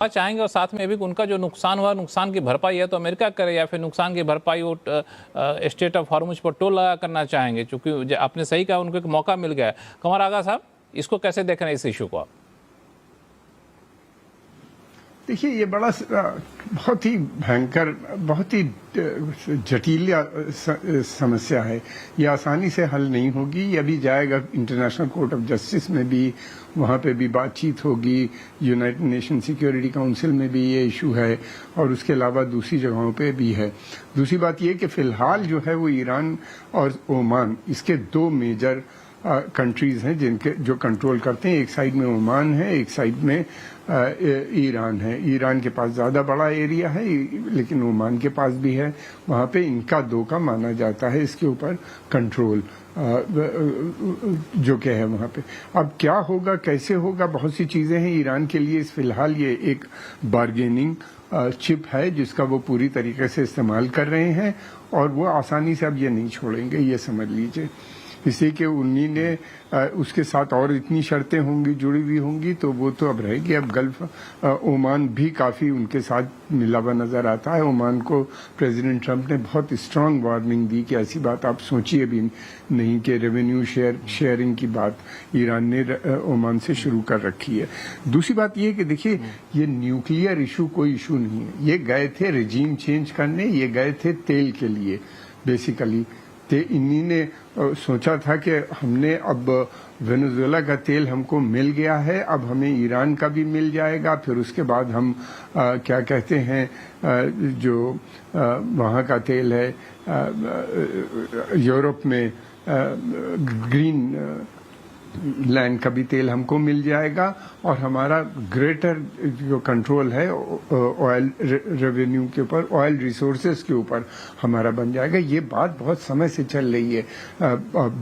चाहेंगे और साथ में भी उनका जो नुकसान हुआ, नुकसान की भरपाई है तो अमेरिका करे या फिर नुकसान की भरपाई वो स्टेट ऑफ हॉर्मुज पर टोल लगा करना चाहेंगे, क्योंकि आपने सही कहा उनको एक मौका मिल गया है। कमर आगा साहब, इसको कैसे देख रहे हैं इस इशू को आप? देखिए, ये बड़ा बहुत ही भयंकर, बहुत ही जटिल समस्या है। ये आसानी से हल नहीं होगी। ये अभी जाएगा इंटरनेशनल कोर्ट ऑफ जस्टिस में भी, वहाँ पे भी बातचीत होगी। यूनाइटेड नेशन सिक्योरिटी काउंसिल में भी ये इशू है और उसके अलावा दूसरी जगहों पे भी है। दूसरी बात ये कि फ़िलहाल जो है वो ईरान और ओमान, इसके दो मेजर कंट्रीज़ हैं जिनके जो कंट्रोल करते हैं। एक साइड में ओमान है, एक साइड में ईरान है। ईरान के पास ज़्यादा बड़ा एरिया है, लेकिन ओमान के पास भी है। वहाँ पे इनका दो का माना जाता है इसके ऊपर कंट्रोल जो क्या है वहाँ पे। अब क्या होगा, कैसे होगा, बहुत सी चीज़ें हैं ईरान के लिए। फ़िलहाल ये एक बार्गेनिंग चिप है जिसका वो पूरी तरीके से इस्तेमाल कर रहे हैं और वो आसानी से अब ये नहीं छोड़ेंगे, ये समझ लीजिए। इसलिए कि उन्हीं ने उसके साथ और इतनी शर्तें होंगी, जुड़ी हुई होंगी, तो वो तो अब रहेगी। अब गल्फ ओमान भी काफ़ी उनके साथ मिला हुआ नज़र आता है। ओमान को प्रेसिडेंट ट्रंप ने बहुत स्ट्रांग वार्निंग दी कि ऐसी बात आप सोचिए भी नहीं कि रेवेन्यू शेयरिंग की बात ईरान ने ओमान से शुरू कर रखी है। दूसरी बात ये कि देखिए, ये न्यूक्लियर इशू कोई इशू नहीं है। ये गए थे रजीम चेंज करने, ये गए थे तेल के लिए बेसिकली। इन्हीं ने सोचा था कि हमने अब वेनेजुएला का तेल हमको मिल गया है, अब हमें ईरान का भी मिल जाएगा। फिर उसके बाद हम क्या कहते हैं, जो वहाँ का तेल है यूरोप में, ग्रीन लैंड का भी तेल हमको मिल जाएगा और हमारा ग्रेटर जो कंट्रोल है ऑयल रेवेन्यू के ऊपर, ऑयल रिसोर्सेज के ऊपर हमारा बन जाएगा। ये बात बहुत समय से चल रही है।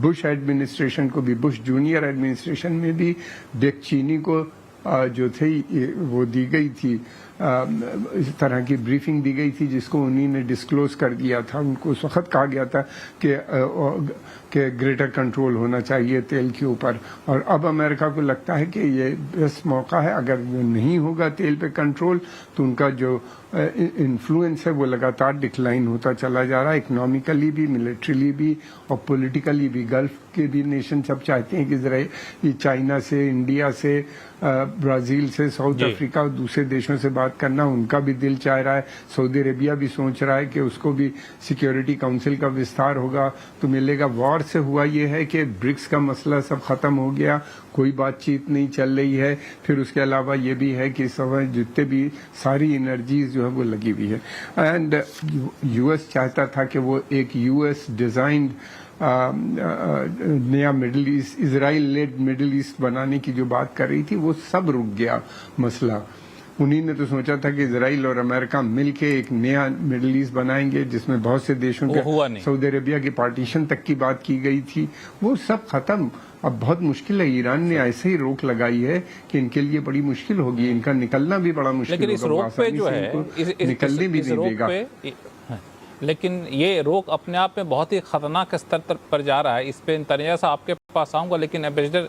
बुश एडमिनिस्ट्रेशन को भी, बुश जूनियर एडमिनिस्ट्रेशन में भी डिक चेनी को जो थी वो दी गई थी, इस तरह की ब्रीफिंग दी गई थी जिसको उन्हीं ने डिस्क्लोज कर दिया था। उनको उस वक्त कहा गया था कि ग्रेटर कंट्रोल होना चाहिए तेल के ऊपर। और अब अमेरिका को लगता है कि ये बेस्ट मौका है। अगर नहीं होगा तेल पे कंट्रोल तो उनका जो इन्फ्लुएंस है वो लगातार डिक्लाइन होता चला जा रहा है, इकोनॉमिकली भी, मिलिट्रीली भी और पॉलिटिकली भी। गल्फ के भी नेशन सब चाहते हैं कि जरा ये चाइना से, इंडिया से, ब्राज़ील से, साउथ अफ्रीका और दूसरे देशों से बात करना उनका भी दिल चाह रहा है। सऊदी अरेबिया भी सोच रहा है कि उसको भी सिक्योरिटी काउंसिल का विस्तार होगा तो मिलेगा। वॉर से हुआ ये है कि ब्रिक्स का मसला सब खत्म हो गया, कोई बातचीत नहीं चल रही है। फिर उसके अलावा ये भी है कि सब जितने भी सारी एनर्जीज जो है वो लगी हुई है। एंड यूएस चाहता था कि वो एक यूएस डिजाइंड नया middle east, Israel led middle east बनाने की जो बात कर रही थी वो सब रुक गया मसला। उन्हीं ने तो सोचा था कि इजराइल और अमेरिका मिलके एक नया मिडिल ईस्ट बनाएंगे जिसमें बहुत से देशों के, सऊदी अरेबिया के पार्टीशन तक की बात की गई थी, वो सब खत्म। अब बहुत मुश्किल है। ईरान ने ऐसे ही रोक लगाई है कि इनके लिए बड़ी मुश्किल होगी, इनका निकलना भी बड़ा मुश्किल होगा। लेकिन इस रोक पे जो है निकलने भी नहीं देगा। लेकिन ये रोक अपने आप में बहुत ही खतरनाक स्तर पर जा रहा है। इस पे तनिया साहब आपके पास आऊँगा, लेकिन एम्बेसडर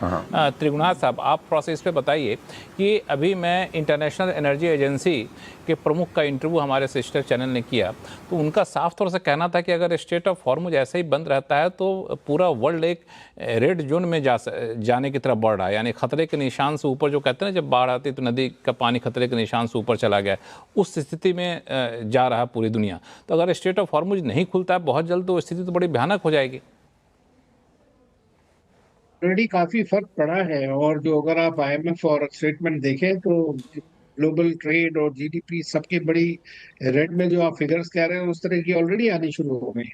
त्रिगुणाथ साहब आप प्रोसेस पे बताइए कि अभी मैं इंटरनेशनल एनर्जी एजेंसी के प्रमुख का इंटरव्यू हमारे सिस्टर चैनल ने किया, तो उनका साफ तौर से कहना था कि अगर स्टेट ऑफ हॉर्मुज ऐसे ही बंद रहता है तो पूरा वर्ल्ड एक रेड जोन में जाने की तरफ बढ़ रहा है। यानी खतरे के निशान से ऊपर, जो कहते हैं ना जब बाढ़ आती तो नदी का पानी खतरे के निशान से ऊपर चला गया, उस स्थिति में जा रहा है पूरी दुनिया। तो अगर स्टेट ऑफ हॉर्मुज नहीं खुलता है बहुत जल्द तो स्थिति तो बड़ी भयानक हो जाएगी। ऑलरेडी काफी फर्क पड़ा है। और जो अगर आप आईएमएफ और स्टेटमेंट देखें तो ग्लोबल ट्रेड और जीडीपी सबकी बड़ी रेड में जो आप फिगर्स कह रहे हैं उस तरह की ऑलरेडी आनी शुरू हो गई।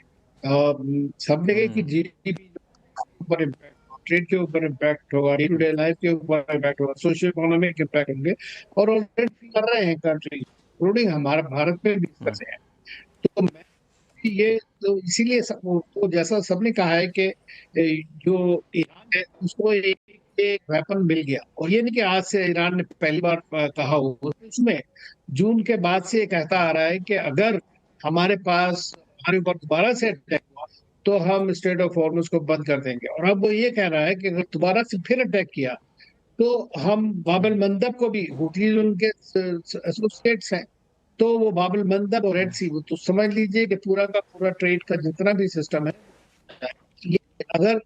सब जगह की जीडीपी ऊपर इम्पैक्ट, ट्रेड के ऊपर इम्पैक्ट होगा, डे टू डे लाइफ के ऊपर इम्पैक्ट होगा, सोशियो इकोनॉमिक इम्पैक्ट होंगे और ऑलरेडी कर रहे हैं कंट्री, इंक्लूडिंग हमारा भारत में भी इस तरह से है। तो मैं ये तो इसीलिए तो जैसा सबने कहा है कि जो ईरान है उसको एक वेपन मिल गया। और ये नहीं कि आज से ईरान ने पहली बार कहा हो, उसमें जून के बाद से ये कहता आ रहा है कि अगर हमारे पास हमारे ऊपर दोबारा से अटैक हुआ तो हम स्टेट ऑफ हॉर्मुज को बंद कर देंगे। और अब वो ये कह रहा है कि अगर दोबारा से फिर अटैक किया तो हम बाबल मंदब को भी, हुतीज उनके एसोसिएट्स हैं, तो वो बाबल मंदब और रेड सी, वो तो समझ लीजिए कि पूरा का पूरा ट्रेड का जितना भी सिस्टम है, ये अगर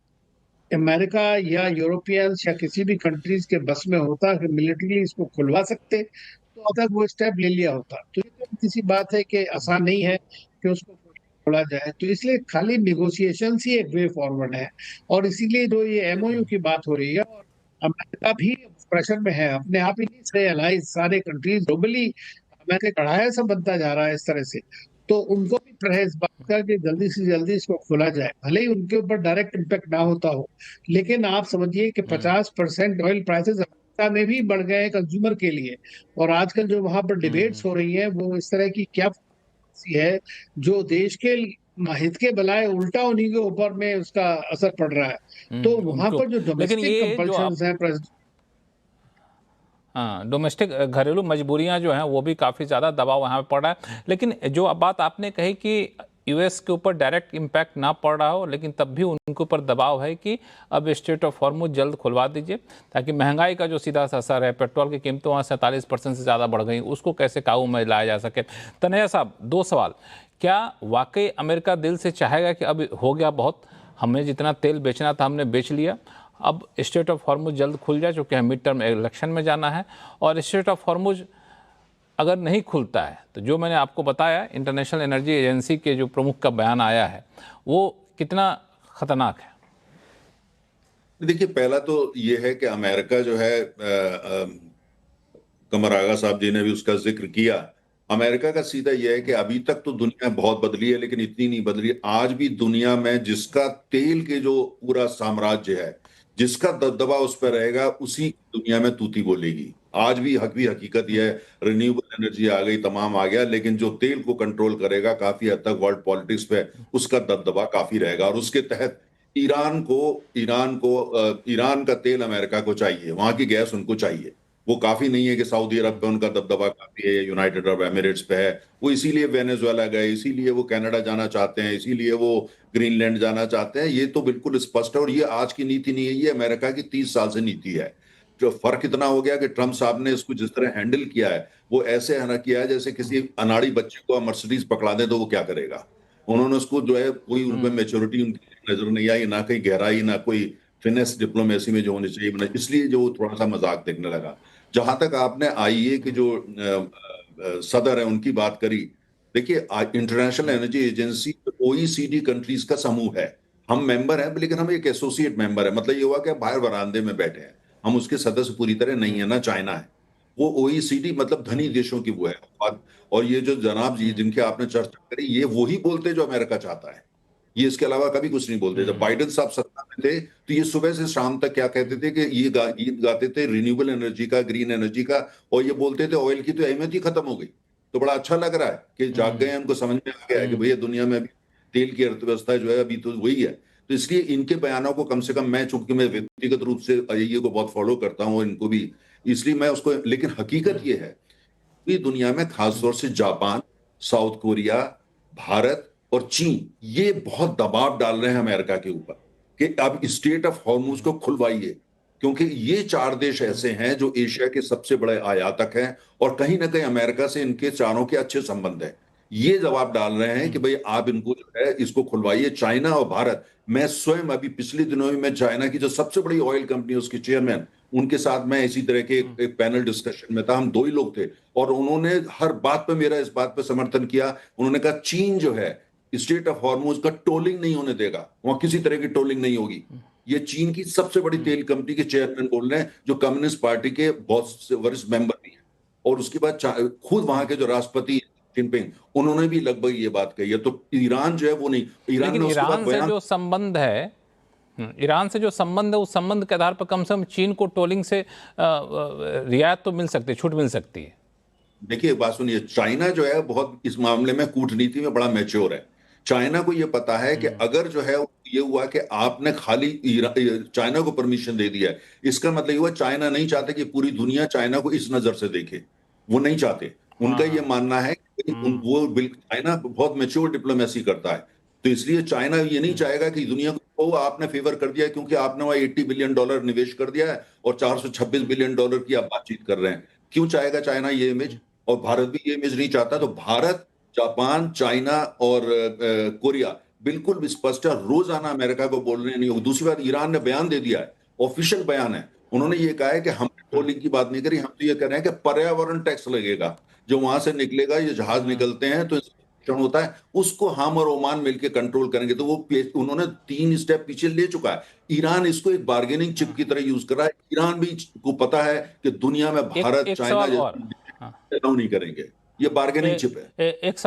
अमेरिका या यूरोपियंस या किसी भी कंट्रीज के बस में होता कि मिलिट्रीली इसको खुलवा सकते, तो अब तक वो स्टेप ले लिया होता। तो ये तो किसी बात है कि आसान नहीं है कि उसको खोला जाए, तो इसलिए खाली निगोशिएशन ही एक वे फॉरवर्ड है। और इसीलिए जो ये एमओयू की बात हो रही है, और अमेरिका भी प्रेशर में है, अपने आप ही नहीं, से एलाइज सारे कंट्रीज ग्लोबली अमेरिका कढ़ाया सब बनता जा रहा है इस तरह से। तो उनको भी है इस बात का कि जल्दी से जल्दी इसको खोला जाए, भले ही उनके ऊपर डायरेक्ट इम्पेक्ट ना होता हो, लेकिन आप समझिए कि 50% ऑयल प्राइसेस अमेरिका में भी बढ़ गए हैं कंज्यूमर के लिए। और आजकल जो वहां पर डिबेट्स हो रही हैं, वो इस तरह की क्या पॉलिसी है जो देश के हित के बलाय उल्टा उन्हीं के ऊपर में उसका असर पड़ रहा है। तो वहां उनको, पर जो लेकिन डोमेस्टिक ये जो आप, कंपल्शंस हैं, हाँ, डोमेस्टिक घरेलू मजबूरियां जो हैं वो भी काफ़ी ज़्यादा दबाव वहाँ पे पड़ रहा है। लेकिन जो अब बात आपने कही कि यूएस के ऊपर डायरेक्ट इम्पैक्ट ना पड़ रहा हो, लेकिन तब भी उनके ऊपर दबाव है कि अब स्ट्रेट ऑफ हॉर्मुज जल्द खुलवा दीजिए, ताकि महंगाई का जो सीधा सा असर है, पेट्रोल की कीमतें वहाँ 47% से ज़्यादा बढ़ गई, उसको कैसे काबू में लाया जा सके। तनैया साहब, दो सवाल, क्या वाकई अमेरिका दिल से चाहेगा कि अब हो गया बहुत, हमें जितना तेल बेचना था हमने बेच लिया, अब स्ट्रेट ऑफ हॉर्मुज जल्द खुल जाए, चूँकि हमें मिड टर्म इलेक्शन में जाना है, और स्ट्रेट ऑफ हॉर्मुज अगर नहीं खुलता है तो जो मैंने आपको बताया इंटरनेशनल एनर्जी एजेंसी के जो प्रमुख का बयान आया है, वो कितना खतरनाक है? देखिए, पहला तो ये है कि अमेरिका जो है, कमर आगा साहब जी ने भी उसका जिक्र किया। अमेरिका का सीधा यह है कि अभी तक तो दुनिया बहुत बदली है, लेकिन इतनी नहीं बदली। आज भी दुनिया में जिसका तेल के जो पूरा साम्राज्य है, जिसका दबदबा उस पर रहेगा, उसी दुनिया में तूती बोलेगी। आज भी हकीकत यह है, रिन्यूएबल एनर्जी आ गई, तमाम आ गया, लेकिन जो तेल को कंट्रोल करेगा काफी हद तक वर्ल्ड पॉलिटिक्स पे, उसका दबदबा काफी रहेगा। और उसके तहत ईरान का तेल अमेरिका को चाहिए, वहां की गैस उनको चाहिए। वो काफी नहीं है कि सऊदी अरब पे उनका दबदबा काफी है, यूनाइटेड अरब एमिरेट्स पे है। वो इसीलिए वेनेजुएला गए, इसीलिए वो कनाडा जाना चाहते हैं, इसीलिए वो ग्रीनलैंड जाना चाहते हैं। ये तो बिल्कुल स्पष्ट है, और ये आज की नीति नहीं है, ये अमेरिका की 30 साल से नीति है। जो फर्क इतना हो गया कि ट्रंप साहब ने इसको जिस तरह हैंडल किया है, वो ऐसे है ना किया है जैसे किसी अनाड़ी बच्चे को मर्सिडीज पकड़ा दे तो वो क्या करेगा। उन्होंने उसको जो है, कोई उनमें मेच्योरिटी उनकी नजर नहीं आई, ना कहीं गहराई, ना कोई फिनेस डिप्लोमेसी में जो होनी चाहिए, इसलिए जो थोड़ा सा मजाक देखने लगा। जहां तक आपने आईईए के जो सदर है उनकी बात करी, देखिए, international energy agency OECD countries का समूह है। हम मेंबर हैं, लेकिन हम एक एसोसिएट मेंबर है। मतलब ये हुआ कि बाहर वरांदे में बैठे हैं, हम उसके सदस्य पूरी तरह नहीं है, ना चाइना है। वो ओईसीडी मतलब धनी देशों की वो है बात। और ये जो जनाब जी जिनके आपने चर्चा करी, ये वही बोलते जो अमेरिका चाहता है। ये इसके अलावा कभी कुछ नहीं बोलते। जब बाइडेन साहब सत्ता में थे, तो ये सुबह से शाम तक क्या कहते थे कि ये गीत गाते थे रिन्यूएबल एनर्जी का, ग्रीन एनर्जी का, और ये बोलते थे ऑयल की तो अहमियत ही खत्म हो गई। तो बड़ा अच्छा लग रहा है कि जाग गए हैं, उनको समझ में आ गया है कि भैया दुनिया में अभी तेल की अर्थव्यवस्था जो है अभी तो वही है। तो इसलिए इनके बयानों को कम से कम, मैं चूंकि मैं व्यक्तिगत रूप से आईईए को बहुत फॉलो करता हूँ, इनको भी, इसलिए मैं उसको, लेकिन हकीकत ये है पूरी दुनिया में, खासतौर से जापान, साउथ कोरिया, भारत और चीन, ये बहुत दबाव डाल रहे हैं अमेरिका के ऊपर कि अब स्टेट ऑफ हॉर्मुज को खुलवाइए। क्योंकि ये चार देश ऐसे हैं जो एशिया के सबसे बड़े आयातक हैं, और कहीं ना कहीं अमेरिका से इनके चारों के अच्छे संबंध हैं। ये जवाब डाल रहे हैं कि भाई आप इनको जो है इसको खुलवाइए। चाइना और भारत, मैं स्वयं अभी पिछले दिनों में मैं चाइना की जो सबसे बड़ी ऑयल कंपनी है उसके चेयरमैन, उनके साथ मैं इसी तरह के एक पैनल डिस्कशन में था। हम दो ही लोग थे, और उन्होंने हर बात पे मेरा इस बात पे समर्थन किया। उन्होंने कहा चीन जो है स्टेट ऑफ हॉर्मुज का टोलिंग नहीं होने देगा, वहां किसी तरह की टोलिंग नहीं होगी। ये चीन की सबसे बड़ी तेल कंपनी के चेयरमैन बोल रहे हैं, जो कम्युनिस्ट पार्टी के बहुत से वरिष्ठ मेंबर भी हैं। और उसके बाद खुद वहां के जो राष्ट्रपति जिनपिंग, उन्होंने भी लगभग ये बात कही है। तो ईरान जो है वो नहीं, ईरान लेकिन ने उसके बाद ईरान से जो संबंध है, ईरान से जो संबंध है, उस संबंध के आधार पर कम से कम चीन को टोलिंग से रियायत तो मिल सकती है, छूट मिल सकती है। देखिए, बात सुनिए, चाइना जो है बहुत इस मामले में कूटनीति में बड़ा मैच्योर है। चाइना को ये पता है कि अगर जो है ये हुआ कि आपने खाली चाइना को परमिशन दे दिया है, इसका मतलब ये हुआ चाइना नहीं चाहते कि पूरी दुनिया चाइना को इस नजर से देखे। वो नहीं चाहते। उनका ये मानना है कि चाइना बहुत मैच्योर डिप्लोमेसी करता है। तो इसलिए चाइना ये नहीं चाहेगा कि दुनिया को को आपने फेवर कर दिया है क्योंकि आपने वहां $80 बिलियन निवेश कर दिया है और $426 बिलियन की आप बातचीत कर रहे हैं। क्यों चाहेगा चाइना ये इमेज? और भारत भी ये इमेज नहीं चाहता। तो भारत, जापान, चाइना और कोरिया बिल्कुल स्पष्ट है, रोजाना अमेरिका को बोल रहे नहीं। दूसरी बात, ईरान ने बयान दे दिया है, ऑफिशियल बयान है, उन्होंने ये कहा है कि हम पेट्रोलिंग की बात नहीं करी, हम तो ये कह रहे हैं कि पर्यावरण टैक्स लगेगा जो वहां से निकलेगा, ये जहाज निकलते हैं तो होता है, उसको हम और ओमान मिलकर कंट्रोल करेंगे। तो वो उन्होंने 3 स्टेप पीछे ले चुका है। ईरान इसको एक बार्गेनिंग चिप की तरह यूज कर रहा है। ईरान भी को पता है कि दुनिया में भारत चाइना अलाउ नहीं करेंगे, ये बार्गेनिंग चिप है। एक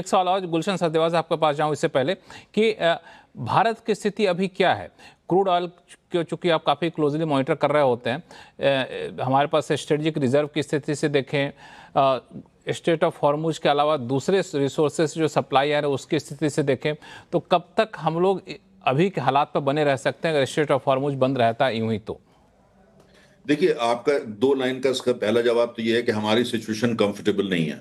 सवाल और गुलशन सचदेवा से आपके पास जाऊं इससे पहले कि भारत की स्थिति अभी क्या है? क्रूड ऑयल को चूंकि आप काफ़ी क्लोजली मॉनिटर कर रहे होते हैं, हमारे पास स्ट्रेटेजिक रिजर्व की स्थिति से देखें, स्टेट ऑफ हॉर्मुज के अलावा दूसरे रिसोर्सेज जो सप्लाई आ रहे हैं उसकी स्थिति से देखें, तो कब तक हम लोग अभी के हालात पर बने रह सकते हैं अगर स्टेट ऑफ हॉर्मुज बंद रहता है यूं ही? तो देखिए, आपका 2 लाइन का इसका पहला जवाब तो ये है कि हमारी सिचुएशन कंफर्टेबल नहीं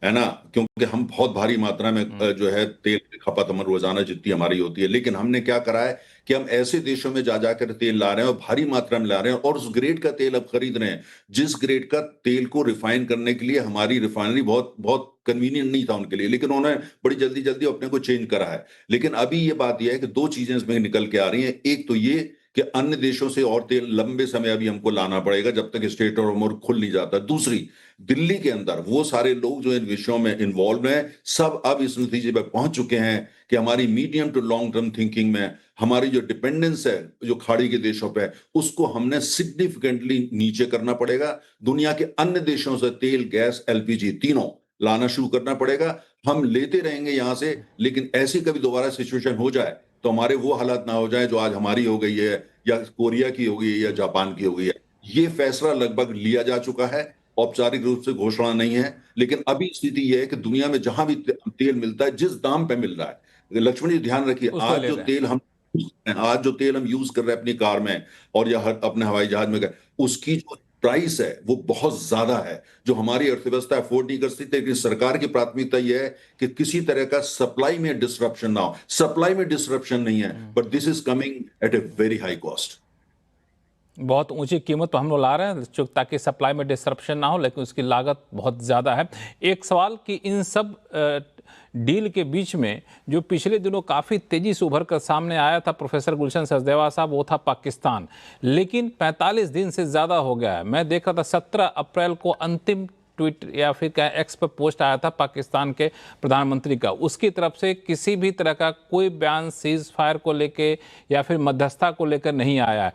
है ना, क्योंकि हम बहुत भारी मात्रा में जो है तेल की खपत हम रोजाना जितनी हमारी होती है। लेकिन हमने क्या करा है कि हम ऐसे देशों में जा जाकर तेल ला रहे हैं और भारी मात्रा में ला रहे हैं और उस ग्रेड का तेल अब खरीद रहे हैं जिस ग्रेड का तेल को रिफाइन करने के लिए हमारी रिफाइनरी बहुत बहुत कन्वीनियंट नहीं था उनके लिए, लेकिन उन्होंने बड़ी जल्दी जल्दी अपने को चेंज करा है। लेकिन अभी ये बात यह है कि 2 चीजें इसमें निकल के आ रही हैं। एक तो ये कि अन्य देशों से और तेल लंबे समय अभी हमको लाना पड़ेगा जब तक स्टेट और मोर खुल नहीं जाता। दूसरी, दिल्ली के अंदर वो सारे लोग जो इन विषयों में इन्वॉल्व हैं, सब अब इस नतीजे पर पहुंच चुके हैं कि हमारी medium to long term thinking में हमारी जो डिपेंडेंस है जो खाड़ी के देशों पे, उसको हमने सिग्निफिकेंटली नीचे करना पड़ेगा। दुनिया के अन्य देशों से तेल, गैस, एलपीजी तीनों लाना शुरू करना पड़ेगा। हम लेते रहेंगे यहां से, लेकिन ऐसी कभी दोबारा सिचुएशन हो जाए तो हमारे वो हालात ना हो जाए जो आज हमारी हो गई है या कोरिया की हो गई है या जापान की हो गई है। ये फैसला लगभग लिया जा चुका है, औपचारिक रूप से घोषणा नहीं है, लेकिन अभी स्थिति यह है कि दुनिया में जहां भी तेल मिलता है, जिस दाम पे मिल रहा है, लक्ष्मण जी ध्यान रखिए, आज जो तेल हम यूज कर रहे हैं अपनी कार में और या अपने हवाई जहाज में, उसकी जो प्राइस है वो बहुत ज्यादा है जो हमारी अर्थव्यवस्था अफोर्ड नहीं कर सकती। लेकिन सरकार की प्राथमिकता यह है कि किसी तरह का सप्लाई में डिसरप्शन ना हो। सप्लाई में डिसरप्शन नहीं है, but this is coming at a very high cost. बहुत ऊंची कीमत तो हम लोग ला रहे हैं ताकि सप्लाई में डिसरप्शन ना हो, लेकिन उसकी लागत बहुत ज़्यादा है। एक सवाल कि इन सब डील के बीच में जो पिछले दिनों काफ़ी तेज़ी से उभर कर सामने आया था प्रोफेसर गुलशन सचदेवा साहब, वो था पाकिस्तान। लेकिन 45 दिन से ज़्यादा हो गया है। मैं देख रहा था 17 अप्रैल को अंतिम ट्वीट या फिर क्या एक्स पर पोस्ट आया था पाकिस्तान के प्रधानमंत्री का, उसकी तरफ से किसी भी तरह का कोई बयान सीज फायर को लेके या फिर मध्यस्थता को लेकर नहीं आया है।